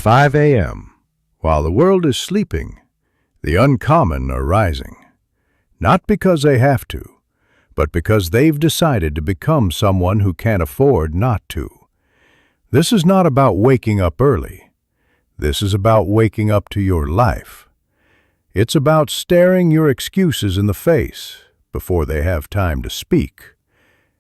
5 a.m. While the world is sleeping, the uncommon are rising. Not because they have to, but because they've decided to become someone who can't afford not to. This is not about waking up early. This is about waking up to your life. It's about staring your excuses in the face before they have time to speak.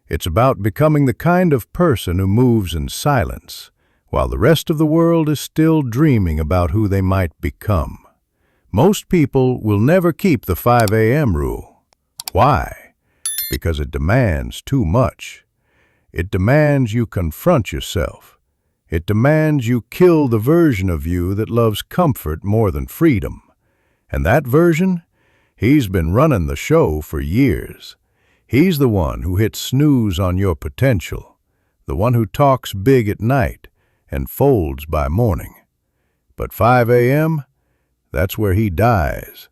It's about becoming the kind of person who moves in silence, while the rest of the world is still dreaming about who they might become. Most people will never keep the 5 a.m. rule. Why? Because it demands too much. It demands you confront yourself. It demands you kill the version of you that loves comfort more than freedom. And that version? He's been running the show for years. He's the one who hits snooze on your potential, the one who talks big at night and folds by morning. But 5 a.m., that's where he dies.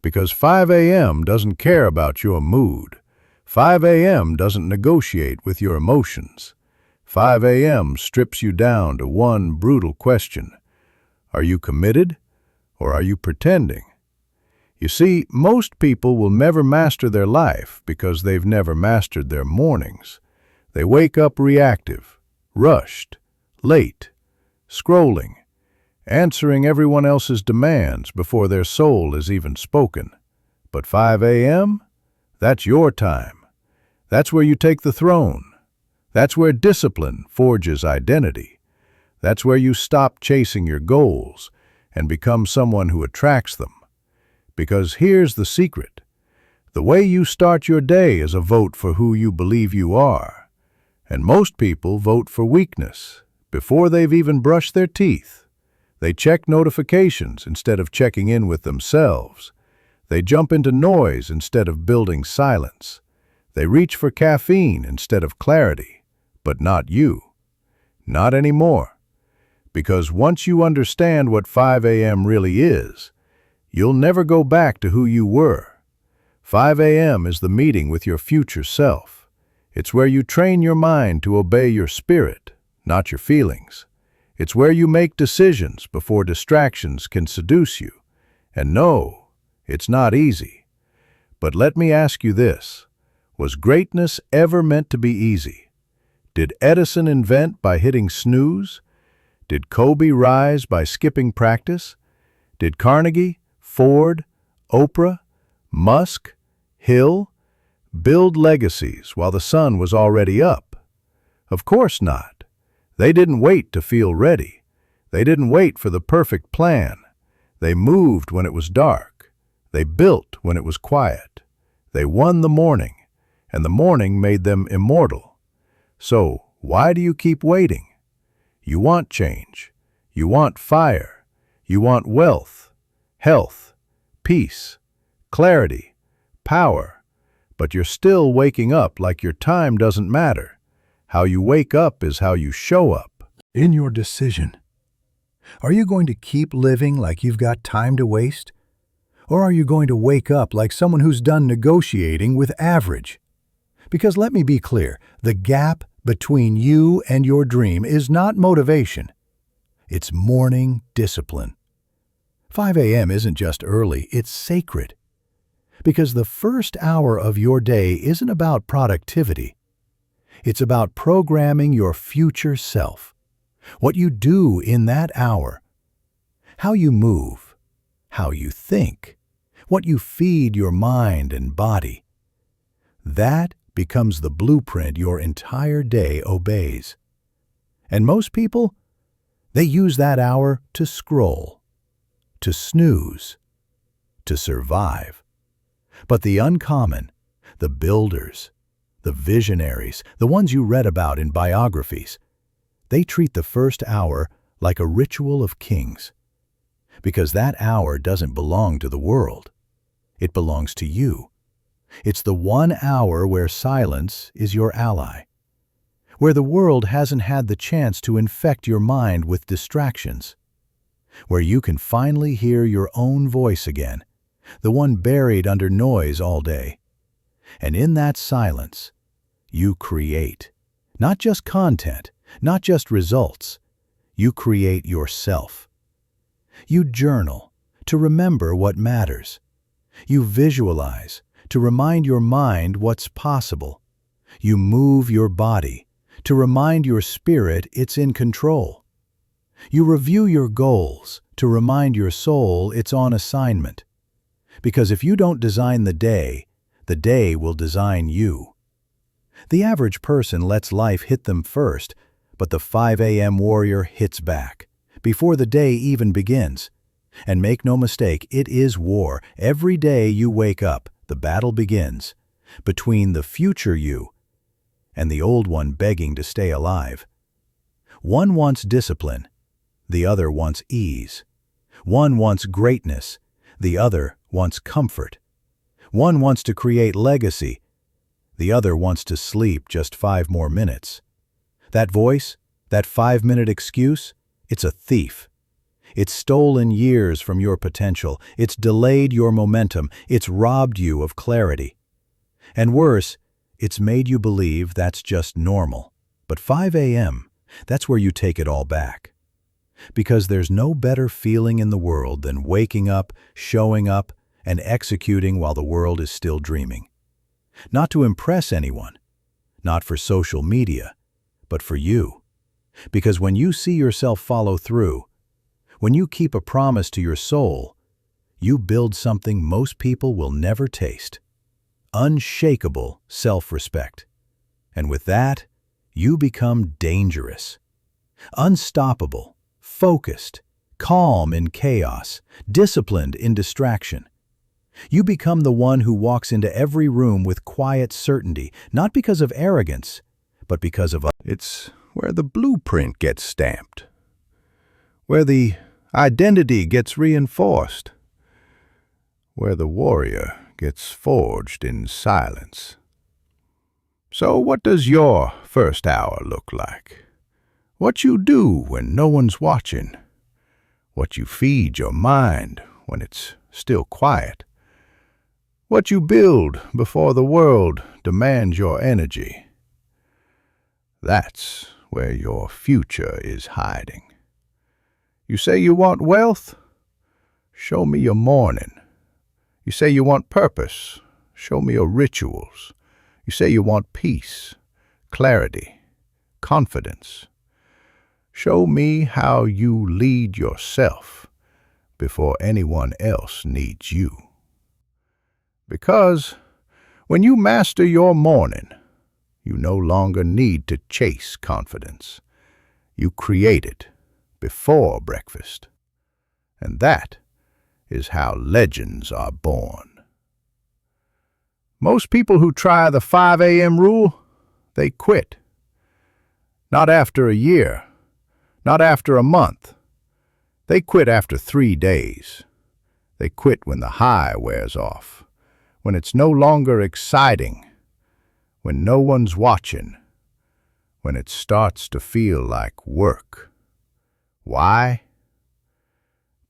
Because 5 a.m. doesn't care about your mood. 5 a.m. doesn't negotiate with your emotions. 5 a.m. strips you down to one brutal question. Are you committed, or are you pretending? You see, most people will never master their life because they've never mastered their mornings. They wake up reactive, rushed, late, scrolling, answering everyone else's demands before their soul is even spoken. But 5 a.m.? That's your time. That's where you take the throne. That's where discipline forges identity. That's where you stop chasing your goals and become someone who attracts them. Because here's the secret. The way you start your day is a vote for who you believe you are. And most people vote for weakness before they've even brushed their teeth. They check notifications instead of checking in with themselves. They jump into noise instead of building silence. They reach for caffeine instead of clarity. But not you. Not anymore. Because once you understand what 5 a.m. really is, you'll never go back to who you were. 5 a.m. is the meeting with your future self. It's where you train your mind to obey your spirit, not your feelings. It's where you make decisions before distractions can seduce you. And no, it's not easy. But let me ask you this. Was greatness ever meant to be easy? Did Edison invent by hitting snooze? Did Kobe rise by skipping practice? Did Carnegie, Ford, Oprah, Musk, Hill build legacies while the sun was already up? Of course not. They didn't wait to feel ready. They didn't wait for the perfect plan. They moved when it was dark. They built when it was quiet. They won the morning, and the morning made them immortal. So, why do you keep waiting? You want change. You want fire. You want wealth, health, peace, clarity, power. But you're still waking up like your time doesn't matter. How you wake up is how you show up. In your decision, are you going to keep living like you've got time to waste? Or are you going to wake up like someone who's done negotiating with average? Because let me be clear, the gap between you and your dream is not motivation. It's morning discipline. 5 a.m. isn't just early, it's sacred. Because the first hour of your day isn't about productivity. It's about programming your future self. What you do in that hour. How you move. How you think. What you feed your mind and body. That becomes the blueprint your entire day obeys. And most people, they use that hour to scroll, to snooze, to survive. But the uncommon, the builders, the visionaries, the ones you read about in biographies, they treat the first hour like a ritual of kings. Because that hour doesn't belong to the world. It belongs to you. It's the 1 hour where silence is your ally, where the world hasn't had the chance to infect your mind with distractions, where you can finally hear your own voice again, the one buried under noise all day. And in that silence, you create, not just content, not just results. You create yourself. You journal to remember what matters. You visualize to remind your mind what's possible. You move your body to remind your spirit it's in control. You review your goals to remind your soul it's on assignment. Because if you don't design the day will design you. The average person lets life hit them first, but the 5 a.m. warrior hits back, before the day even begins. And make no mistake, it is war. Every day you wake up, the battle begins, between the future you and the old one begging to stay alive. One wants discipline, the other wants ease. One wants greatness, the other wants comfort. One wants to create legacy, the other wants to sleep just 5 more minutes. That voice, that 5-minute excuse, it's a thief. It's stolen years from your potential. It's delayed your momentum. It's robbed you of clarity. And worse, it's made you believe that's just normal. But 5 a.m., that's where you take it all back. Because there's no better feeling in the world than waking up, showing up, and executing while the world is still dreaming. Not to impress anyone, not for social media, but for you. Because when you see yourself follow through, when you keep a promise to your soul, you build something most people will never taste. Unshakable self-respect. And with that, you become dangerous. Unstoppable, focused, calm in chaos, disciplined in distraction. You become the one who walks into every room with quiet certainty, not because of arrogance, but because of... It's where the blueprint gets stamped, where the identity gets reinforced, where the warrior gets forged in silence. So what does your first hour look like? What you do when no one's watching? What you feed your mind when it's still quiet? What you build before the world demands your energy? That's where your future is hiding. You say you want wealth? Show me your morning. You say you want purpose? Show me your rituals. You say you want peace, clarity, confidence. Show me how you lead yourself before anyone else needs you. Because when you master your morning, you no longer need to chase confidence. You create it before breakfast. And that is how legends are born. Most people who try the 5 a.m. rule, they quit. Not after a year, not after a month. They quit after 3 days. They quit when the high wears off, when it's no longer exciting, when no one's watching, when it starts to feel like work. Why?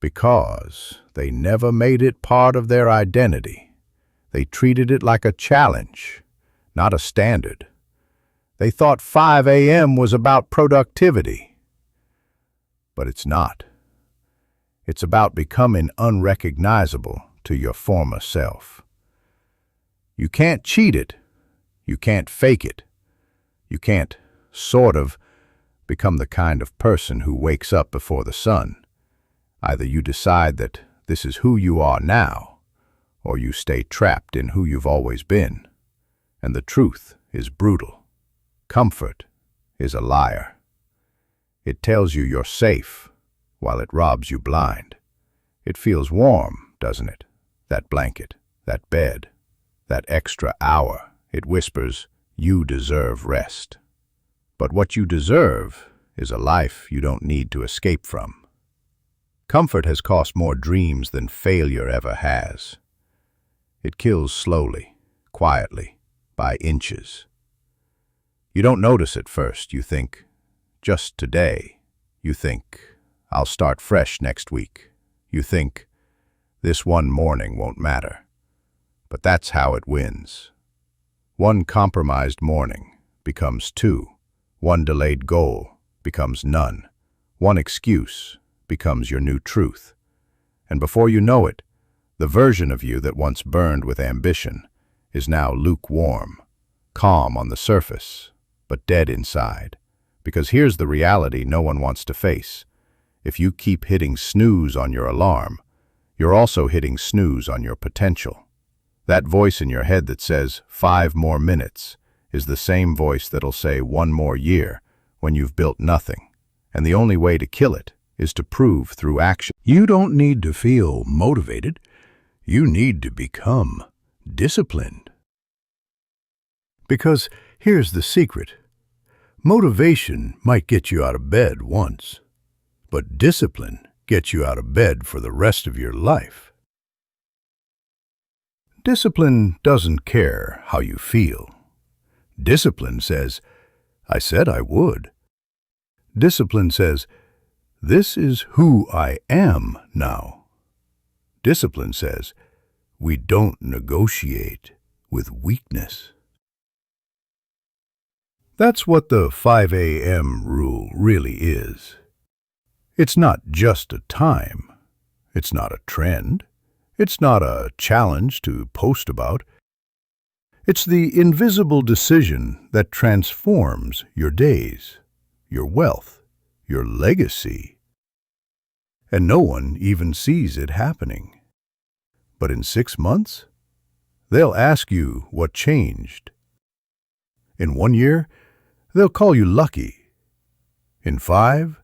Because they never made it part of their identity. They treated it like a challenge, not a standard. They thought 5 a.m. was about productivity. But it's not. It's about becoming unrecognizable to your former self. You can't cheat it. You can't fake it. You can't, sort of, become the kind of person who wakes up before the sun. Either you decide that this is who you are now, or you stay trapped in who you've always been. And the truth is brutal. Comfort is a liar. It tells you you're safe, while it robs you blind. It feels warm, doesn't it? That blanket, that bed, that extra hour. It whispers, you deserve rest. But what you deserve is a life you don't need to escape from. Comfort has cost more dreams than failure ever has. It kills slowly, quietly, by inches. You don't notice at first. You think, just today. You think, I'll start fresh next week. You think, this one morning won't matter. But that's how it wins. One compromised morning becomes 2. One delayed goal becomes none. One excuse becomes your new truth. And before you know it, the version of you that once burned with ambition is now lukewarm, calm on the surface, but dead inside. Because here's the reality no one wants to face. If you keep hitting snooze on your alarm, you're also hitting snooze on your potential. That voice in your head that says 5 more minutes is the same voice that'll say 1 more year when you've built nothing. And the only way to kill it is to prove through action. You don't need to feel motivated. You need to become disciplined. Because here's the secret. Motivation might get you out of bed once, but discipline gets you out of bed for the rest of your life. Discipline doesn't care how you feel. Discipline says, I said I would. Discipline says, this is who I am now. Discipline says, we don't negotiate with weakness. That's what the 5 a.m. rule really is. It's not just a time. It's not a trend. It's not a challenge to post about. It's the invisible decision that transforms your days, your wealth, your legacy. And no one even sees it happening. But in 6 months, they'll ask you what changed. In 1 year, they'll call you lucky. In 5,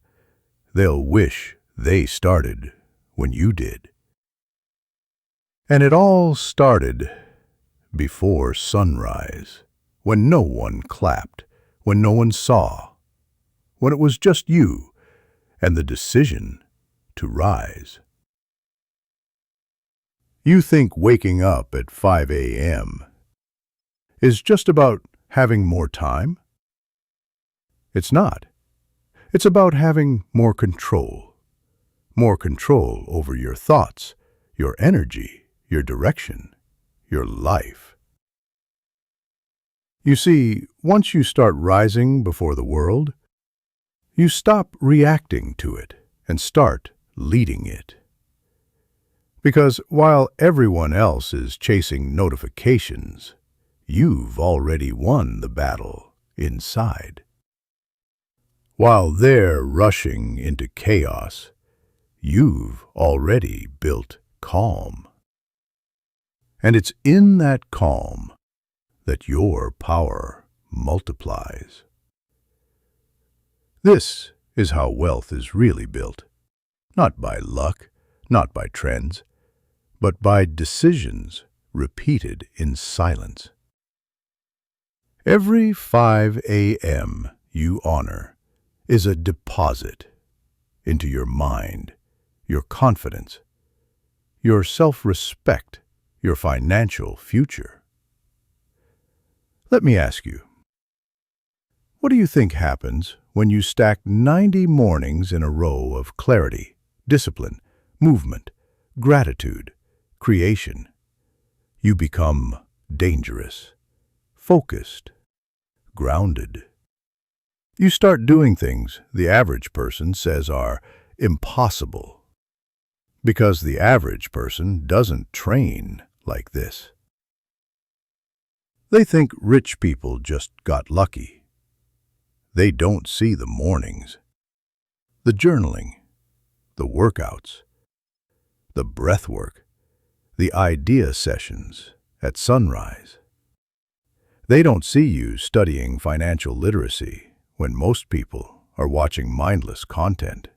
they'll wish they started when you did. And it all started before sunrise, when no one clapped, when no one saw, when it was just you and the decision to rise. You think waking up at 5 a.m. is just about having more time? It's not. It's about having more control over your thoughts, your energy, your direction, your life. You see, once you start rising before the world, you stop reacting to it and start leading it. Because while everyone else is chasing notifications, you've already won the battle inside. While they're rushing into chaos, you've already built calm. And it's in that calm that your power multiplies. This is how wealth is really built, not by luck, not by trends, but by decisions repeated in silence. Every 5 a.m. you honor is a deposit into your mind, your confidence, your self-respect, your financial future. Let me ask you, what do you think happens when you stack 90 mornings in a row of clarity, discipline, movement, gratitude, creation? You become dangerous, focused, grounded. You start doing things the average person says are impossible, because the average person doesn't train like this. They think rich people just got lucky. They don't see the mornings, the journaling, the workouts, the breath work, the idea sessions at sunrise. They don't see you studying financial literacy when most people are watching mindless content.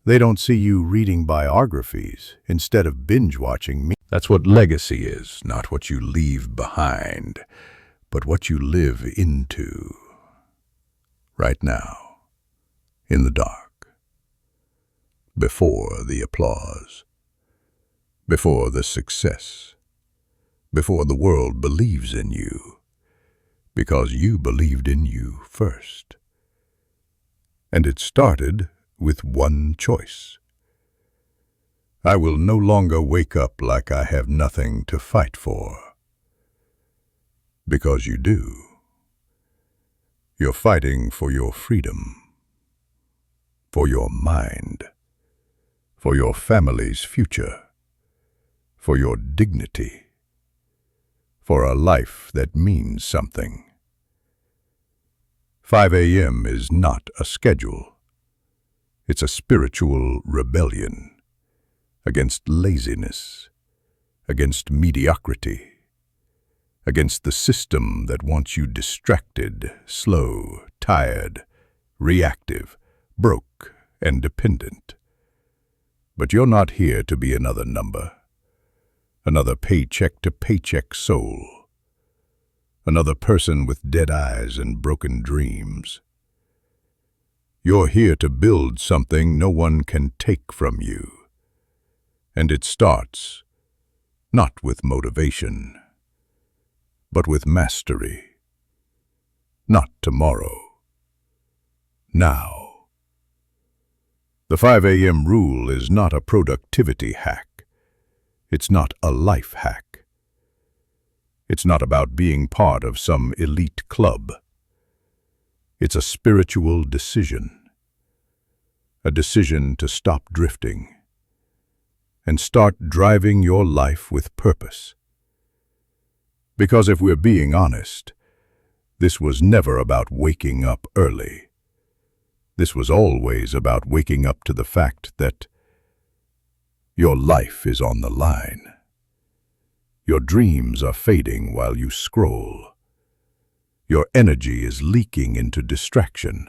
They don't see you reading biographies instead of binge-watching me. That's what legacy is, not what you leave behind, but what you live into. Right now, in the dark, before the applause, before the success, before the world believes in you, because you believed in you first. And it started with one choice. I will no longer wake up like I have nothing to fight for. Because you do. You're fighting for your freedom, for your mind, for your family's future, for your dignity, for a life that means something. 5 a.m. is not a schedule. It's a spiritual rebellion against laziness, against mediocrity, against the system that wants you distracted, slow, tired, reactive, broke, and dependent. But you're not here to be another number, another paycheck-to-paycheck soul, another person with dead eyes and broken dreams. You're here to build something no one can take from you. And it starts not with motivation, but with mastery. Not tomorrow. Now. The 5 a.m. rule is not a productivity hack. It's not a life hack. It's not about being part of some elite club. It's a spiritual decision. A decision to stop drifting and start driving your life with purpose. Because if we're being honest, this was never about waking up early. This was always about waking up to the fact that your life is on the line. Your dreams are fading while you scroll. Your energy is leaking into distraction.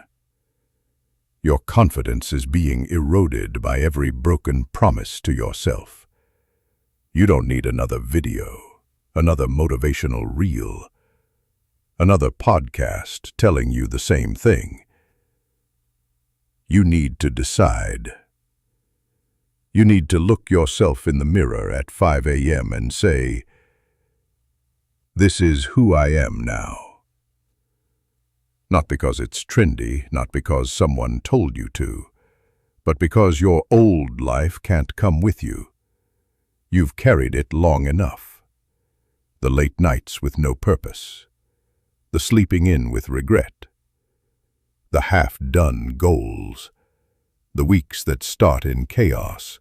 Your confidence is being eroded by every broken promise to yourself. You don't need another video, another motivational reel, another podcast telling you the same thing. You need to decide. You need to look yourself in the mirror at 5 a.m. and say, "This is who I am now." Not because it's trendy, not because someone told you to, but because your old life can't come with you. You've carried it long enough. The late nights with no purpose, the sleeping in with regret, the half-done goals, the weeks that start in chaos,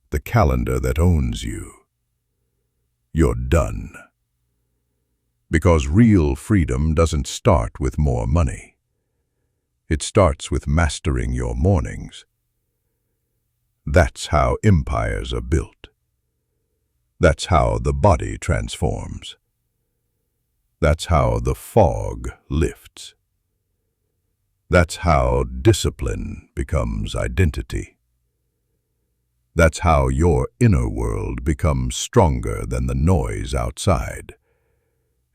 the calendar that owns you. You're done. Because real freedom doesn't start with more money. It starts with mastering your mornings. That's how empires are built. That's how the body transforms. That's how the fog lifts. That's how discipline becomes identity. That's how your inner world becomes stronger than the noise outside.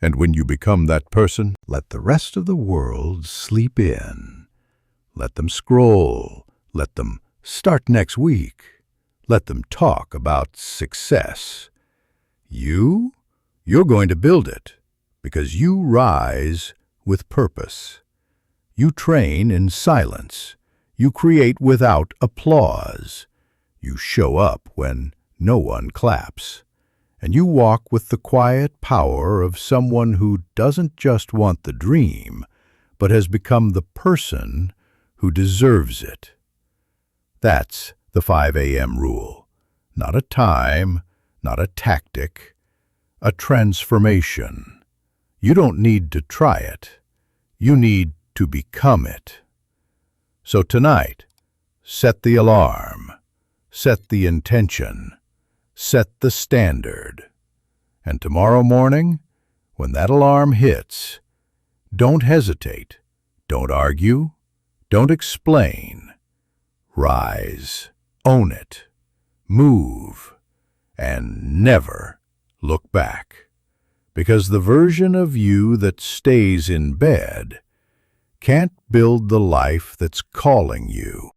And when you become that person, let the rest of the world sleep in. Let them scroll. Let them start next week. Let them talk about success. You're going to build it because you rise with purpose. You train in silence. You create without applause. You show up when no one claps. And you walk with the quiet power of someone who doesn't just want the dream, but has become the person who deserves it. That's the 5 a.m. rule. Not a time, not a tactic, a transformation. You don't need to try it. You need to become it. So tonight, set the alarm, set the intention, set the standard. And tomorrow morning, when that alarm hits, don't hesitate, don't argue, don't explain. Rise, own it, move, and never look back. Because the version of you that stays in bed can't build the life that's calling you.